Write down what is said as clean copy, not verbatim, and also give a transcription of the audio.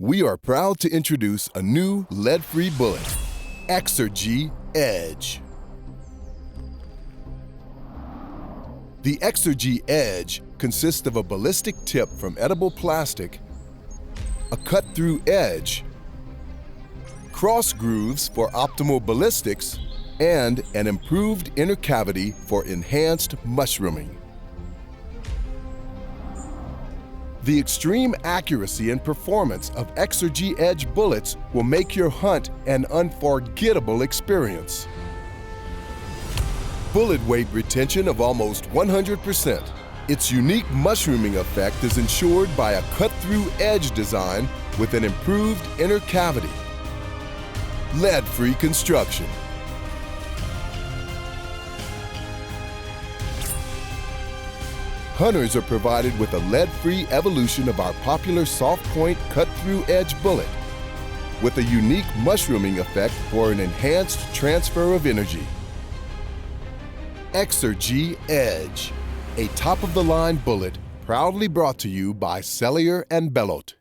We are proud to introduce a new lead-free bullet, Exergy Edge. The Exergy Edge consists of a ballistic tip from edible plastic, a cut-through edge, cross grooves for optimal ballistics, and an improved inner cavity for enhanced mushrooming. The extreme accuracy and performance of Exergy Edge bullets will make your hunt an unforgettable experience. Bullet weight retention of almost 100%. Its unique mushrooming effect is ensured by a cut-through edge design with an improved inner cavity. Lead-free construction. Hunters are provided with a lead-free evolution of our popular soft-point cut-through edge bullet with a unique mushrooming effect for an enhanced transfer of energy. Exergy Edge, a top-of-the-line bullet proudly brought to you by Sellier and Bellot.